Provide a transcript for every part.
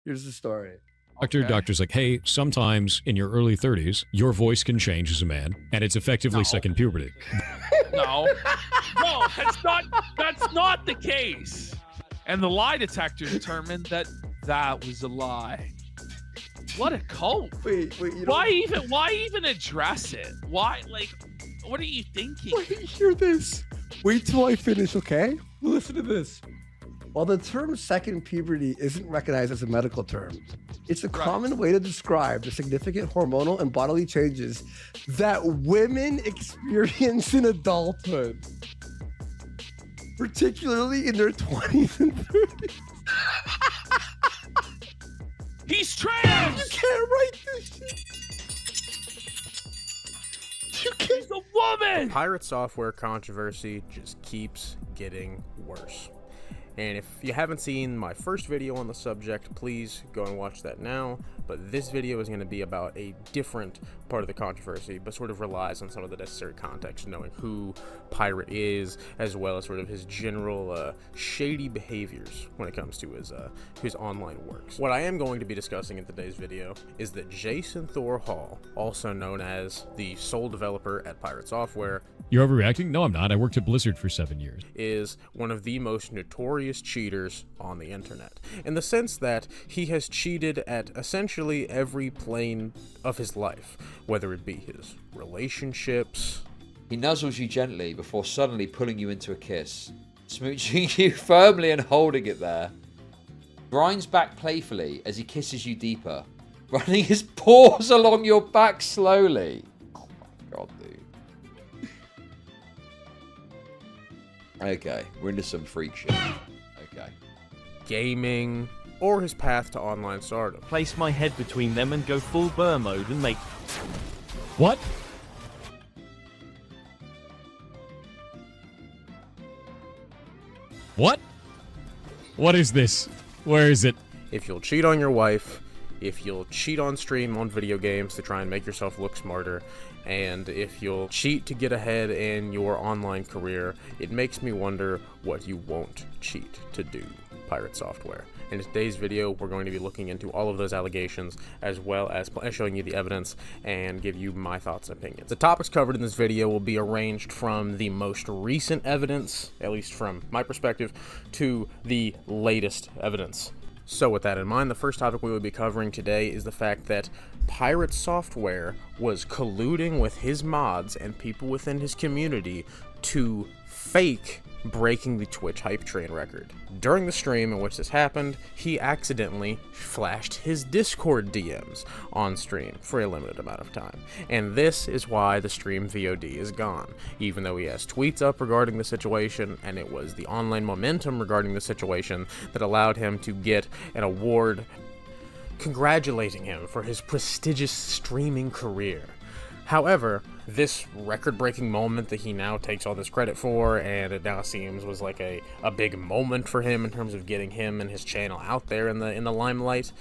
Here's the story. Doctor's like, hey, sometimes in your early 30s, your voice can change as a man, and it's effectively second puberty. No, that's not the case. And the lie detector determined that was a lie. What a cult. Wait, why even address it? Why, like, what are you thinking? Wait, hear this. Wait till I finish, okay? Listen to this. While the term second puberty isn't recognized as a medical term, it's a common way to describe the significant hormonal and bodily changes that women experience in adulthood, particularly in their 20s and 30s. He's trans! You can't write this shit. You can't. He's a woman! Pirate software controversy just keeps getting worse. And if you haven't seen my first video on the subject, please go and watch that now. But this video is going to be about a different part of the controversy, but sort of relies on some of the necessary context, knowing who Pirate is, as well as sort of his general shady behaviors when it comes to his online works. What I am going to be discussing in today's video is that Jason Thor Hall, also known as the sole developer at Pirate Software, You're overreacting? No, I'm not. I worked at Blizzard for 7 years. is one of the most notorious cheaters on the internet, in the sense that he has cheated at essentially every plane of his life, whether it be his relationships. He nuzzles you gently before suddenly pulling you into a kiss, smooching you firmly and holding it there. Grinds back playfully as he kisses you deeper, running his paws along your back slowly. Oh my god, dude. Okay, we're into some freak shit. Okay. Gaming, or his path to online stardom. Place my head between them and go full burr mode and make... What? What? What is this? Where is it? If you'll cheat on your wife, if you'll cheat on stream on video games to try and make yourself look smarter, and if you'll cheat to get ahead in your online career, it makes me wonder what you won't cheat to do, Pirate Software. In today's video, we're going to be looking into all of those allegations, as well as showing you the evidence and give you my thoughts and opinions. The topics covered in this video will be arranged from the most recent evidence, at least from my perspective, to the latest evidence. So with that in mind, the first topic we will be covering today is the fact that Pirate Software was colluding with his mods and people within his community to fake breaking the Twitch hype train record. During the stream in which this happened, he accidentally flashed his Discord DMs on stream for a limited amount of time. And this is why the stream VOD is gone. Even though he has tweets up regarding the situation, and it was the online momentum regarding the situation that allowed him to get an award congratulating him for his prestigious streaming career. However, this record-breaking moment that he now takes all this credit for, and it now seems was like a big moment for him in terms of getting him and his channel out there in the limelight,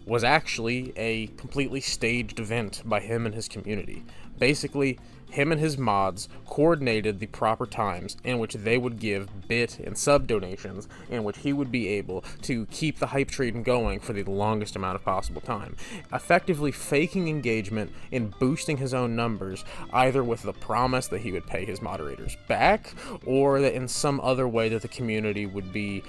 was actually a completely staged event by him and his community. Basically, him and his mods coordinated the proper times in which they would give bit and sub donations, in which he would be able to keep the hype train going for the longest amount of possible time, effectively faking engagement and boosting his own numbers, either with the promise that he would pay his moderators back, or that in some other way that the community would be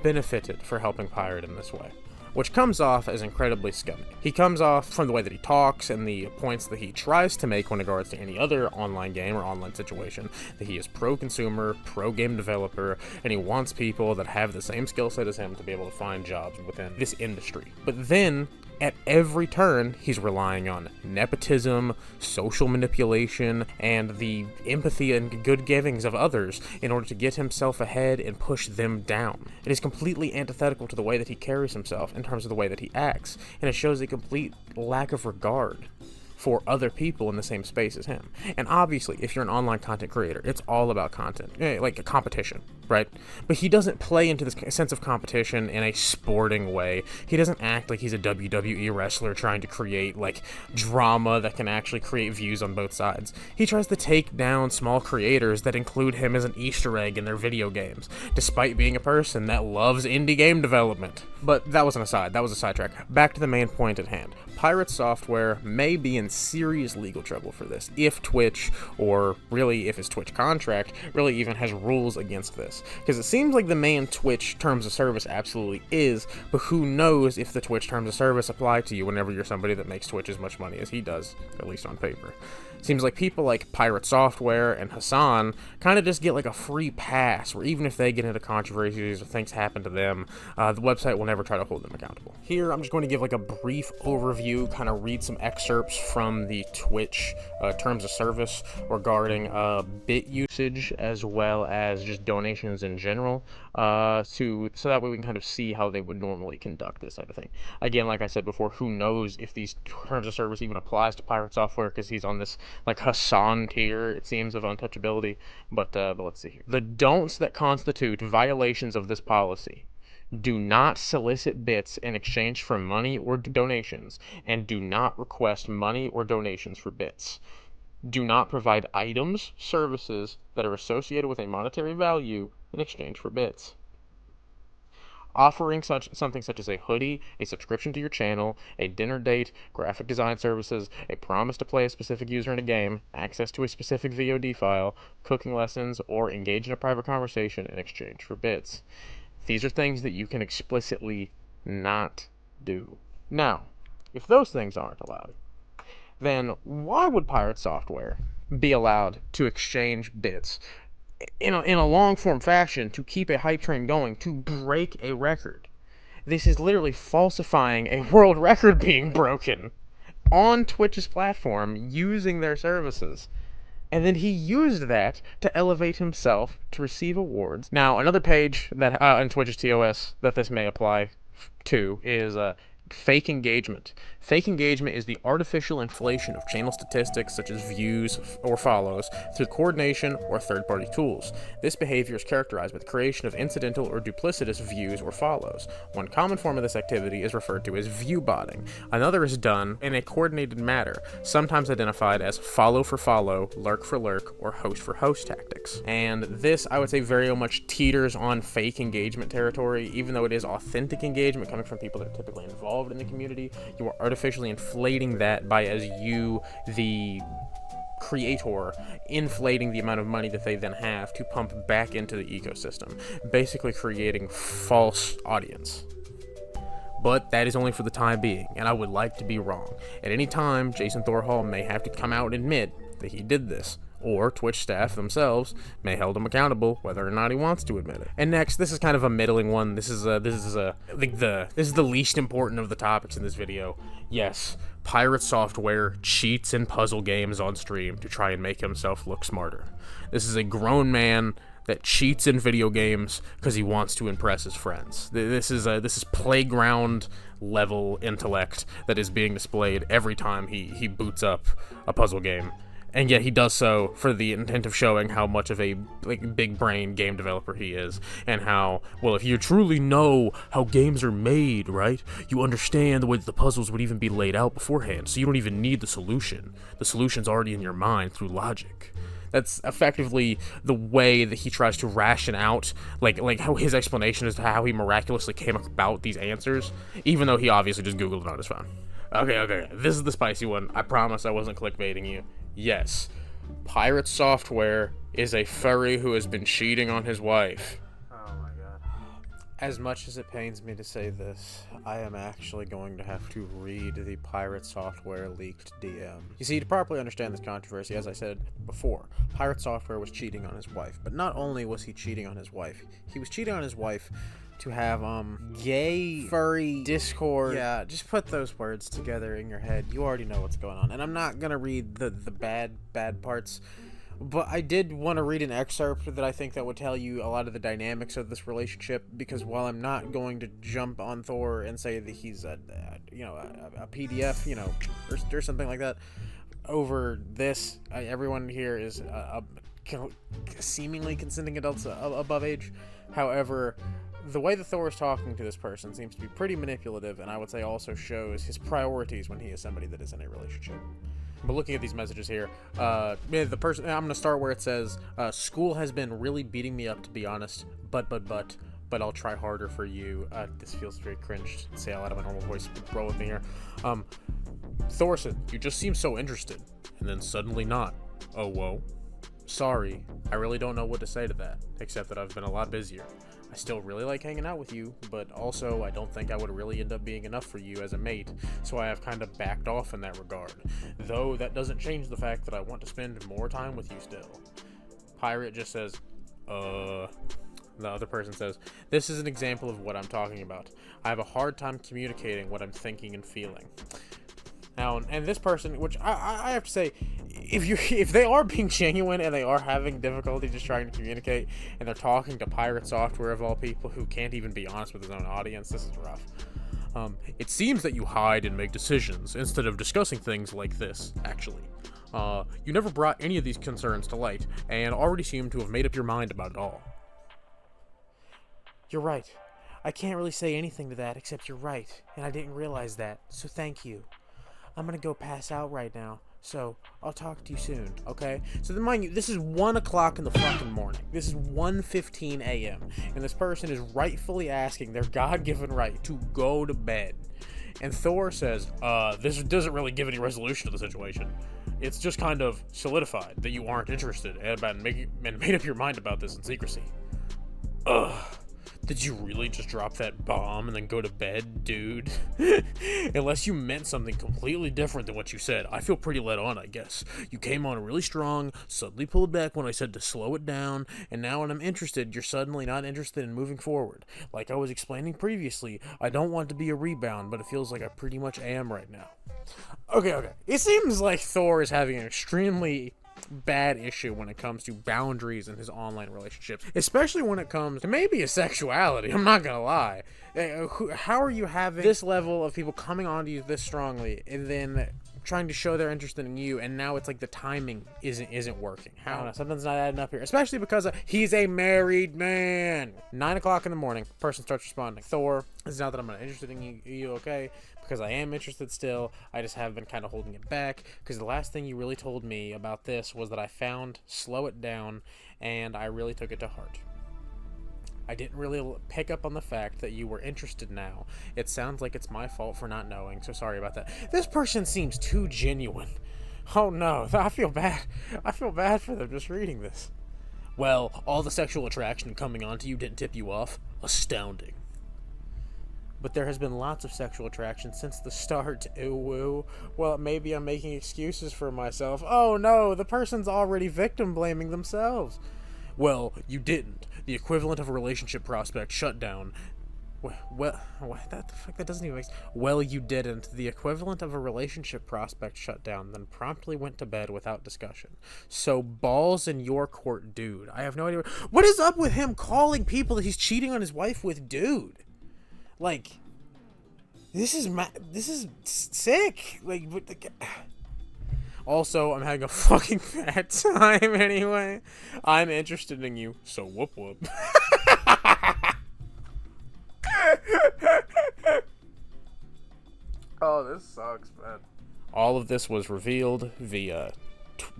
benefited for helping Pirate in this way, which comes off as incredibly scummy. He comes off from the way that he talks and the points that he tries to make when it regards to any other online game or online situation, that he is pro-consumer, pro-game developer, and he wants people that have the same skill set as him to be able to find jobs within this industry. But then, at every turn, he's relying on nepotism, social manipulation, and the empathy and good givings of others in order to get himself ahead and push them down. It is completely antithetical to the way that he carries himself in terms of the way that he acts, and it shows a complete lack of regard for other people in the same space as him. And obviously, if you're an online content creator, it's all about content, like a competition, right? But he doesn't play into this sense of competition in a sporting way. He doesn't act like he's a WWE wrestler trying to create like drama that can actually create views on both sides. He tries to take down small creators that include him as an Easter egg in their video games, despite being a person that loves indie game development. But that was an aside, that was a sidetrack. Back to the main point at hand. Pirate Software may be in serious legal trouble for this if Twitch, or really if his Twitch contract, really even has rules against this. Because it seems like the main Twitch terms of service absolutely is, but who knows if the Twitch terms of service apply to you whenever you're somebody that makes Twitch as much money as he does, at least on paper. Seems like people like Pirate Software and Hassan kind of just get like a free pass, where even if they get into controversies or things happen to them, the website will never try to hold them accountable. Here, I'm just going to give like a brief overview, kind of read some excerpts from the Twitch terms of service regarding bit usage as well as just donations in general, so that way we can kind of see how they would normally conduct this type of thing. Again, like I said before, who knows if these terms of service even applies to Pirate Software, because he's on this like Hassan tier, it seems, of untouchability, but let's see here. The don'ts that constitute violations of this policy: do not solicit bits in exchange for money or donations, and do not request money or donations for bits. Do not provide items, services that are associated with a monetary value in exchange for bits. Offering something such as a hoodie, a subscription to your channel, a dinner date, graphic design services, a promise to play a specific user in a game, access to a specific VOD file, cooking lessons, or engage in a private conversation in exchange for bits. These are things that you can explicitly not do. Now, if those things aren't allowed, then why would Pirate Software be allowed to exchange bits in a long-form fashion to keep a hype train going, to break a record? This is literally falsifying a world record being broken on Twitch's platform using their services. And then he used that to elevate himself to receive awards. Now, another page that in Twitch's TOS that this may apply to is fake engagement. Fake engagement is the artificial inflation of channel statistics such as views or follows through coordination or third-party tools. This behavior is characterized by the creation of incidental or duplicitous views or follows. One common form of this activity is referred to as view botting. Another is done in a coordinated manner, sometimes identified as follow for follow, lurk for lurk, or host for host tactics. And this, I would say, very much teeters on fake engagement territory. Even though it is authentic engagement coming from people that are typically involved in the community, you are artificially inflating that by, as you, the creator, inflating the amount of money that they then have to pump back into the ecosystem, basically creating false audience. But that is only for the time being, and I would like to be wrong. At any time, Jason Thor Hall may have to come out and admit that he did this, or Twitch staff themselves may hold him accountable whether or not he wants to admit it. And next, this is kind of a middling one. This is the least important of the topics in this video. Yes, Pirate Software cheats in puzzle games on stream to try and make himself look smarter. This is a grown man that cheats in video games because he wants to impress his friends. This is playground level intellect that is being displayed every time he boots up a puzzle game. And yet he does so for the intent of showing how much of a big brain game developer he is, and how, well, if you truly know how games are made, right, you understand the way that the puzzles would even be laid out beforehand, so you don't even need the solution. The solution's already in your mind through logic. That's effectively the way that he tries to ration out, like how his explanation as to how he miraculously came about these answers, even though he obviously just Googled it on his phone. Okay, this is the spicy one. I promise I wasn't clickbaiting you. Yes, Pirate Software is a furry who has been cheating on his wife. Oh my god. As much as it pains me to say this, I am actually going to have to read the Pirate Software Leaked DM. You see, to properly understand this controversy, as I said before, Pirate Software was cheating on his wife. But not only was he cheating on his wife, he was cheating on his wife to have gay furry Discord. Yeah, just put those words together in your head. You already know what's going on. And I'm not gonna read the bad parts, But I did want to read an excerpt that I think that would tell you a lot of the dynamics of this relationship, because while I'm not going to jump on Thor and say that he's a PDF, or something like that, over this, everyone here is seemingly consenting adults above age. However, the way that Thor is talking to this person seems to be pretty manipulative, and I would say also shows his priorities when he is somebody that is in a relationship. But looking at these messages here, the person, I'm going to start where it says, school has been really beating me up, to be honest, but I'll try harder for you. This feels very cringe to say out loud of my normal voice, but roll with me here. Thor said, you just seem so interested, and then suddenly not. Oh, whoa. Sorry, I really don't know what to say to that, except that I've been a lot busier. I still really like hanging out with you, but also I don't think I would really end up being enough for you as a mate, so I have kind of backed off in that regard. Though that doesn't change the fact that I want to spend more time with you still. Pirate just says, The other person says, this is an example of what I'm talking about. I have a hard time communicating what I'm thinking and feeling. Now, and this person, which I have to say, if they are being genuine and they are having difficulty just trying to communicate, and they're talking to Pirate Software of all people who can't even be honest with his own audience, this is rough. It seems that you hide and make decisions instead of discussing things like this, actually. You never brought any of these concerns to light, and already seem to have made up your mind about it all. You're right. I can't really say anything to that except you're right, and I didn't realize that, so thank you. I'm gonna go pass out right now, so I'll talk to you soon, okay? So then mind you, this is 1 o'clock in the fucking morning. This is 1:15 a.m. And this person is rightfully asking their God-given right to go to bed. And Thor says, this doesn't really give any resolution to the situation. It's just kind of solidified that you aren't interested and made up your mind about this in secrecy. Ugh. Did you really just drop that bomb and then go to bed, dude? Unless you meant something completely different than what you said. I feel pretty let on, I guess. You came on really strong, suddenly pulled back when I said to slow it down, and now when I'm interested, you're suddenly not interested in moving forward. Like I was explaining previously, I don't want to be a rebound, but it feels like I pretty much am right now. Okay. It seems like Thor is having an extremely bad issue when it comes to boundaries in his online relationships, especially when it comes to maybe his sexuality. I'm not gonna lie. How are you having this level of people coming onto you this strongly and then trying to show their interest in you, and now it's like the timing isn't working? I don't know, something's not adding up here, especially because he's a married man. 9 o'clock in the morning, person starts responding. Thor, it's not that I'm not interested in you, okay? Because I am interested still. I just have been kind of holding it back, because the last thing you really told me about this was that I found slow it down, and I really took it to heart. I didn't really pick up on the fact that you were interested now. It sounds like it's my fault for not knowing, so sorry about that. This person seems too genuine. Oh no, I feel bad. I feel bad for them just reading this. Well, all the sexual attraction coming onto you didn't tip you off? Astounding. But there has been lots of sexual attraction since the start. Ooh, woo. Well, maybe I'm making excuses for myself. Oh no, the person's already victim blaming themselves. Well, you didn't. The equivalent of a relationship prospect shut down. Well, what the fuck? That doesn't even make sense. Well, you didn't. The equivalent of a relationship prospect shut down, then promptly went to bed without discussion. So balls in your court, dude. I have no idea. What is up with him calling people that he's cheating on his wife with, dude? Like, this is sick. Like, what the... Also, I'm having a fucking bad time anyway. I'm interested in you, so whoop whoop. Oh, this sucks, man. All of this was revealed via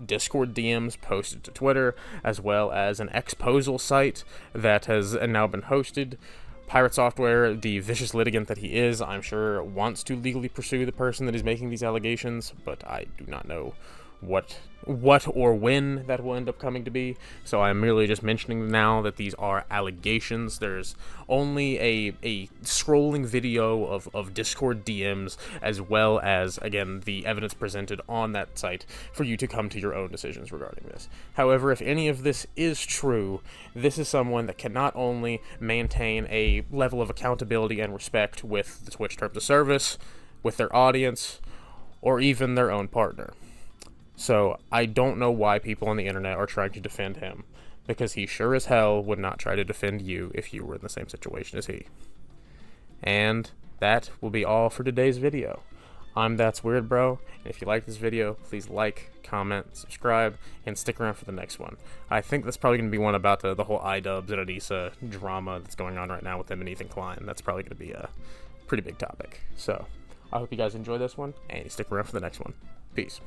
Discord DMs posted to Twitter, as well as an exposal site that has now been hosted. Pirate Software, the vicious litigant that he is, I'm sure wants to legally pursue the person that is making these allegations, but I do not know what or when that will end up coming to be. So I'm merely just mentioning now that these are allegations. There's only a scrolling video of Discord DMs, as well as, again, the evidence presented on that site for you to come to your own decisions regarding this. However, if any of this is true, this is someone that can not only maintain a level of accountability and respect with the Twitch terms of service, with their audience, or even their own partner. So I don't know why people on the internet are trying to defend him, because he sure as hell would not try to defend you if you were in the same situation as he. And that will be all for today's video. I'm That's Weird Bro, and if you like this video, please like, comment, subscribe, and stick around for the next one. I think that's probably going to be one about the whole iDubbbz and Anissa drama that's going on right now with them and Ethan Klein. That's probably going to be a pretty big topic. So, I hope you guys enjoy this one, and you stick around for the next one. Peace.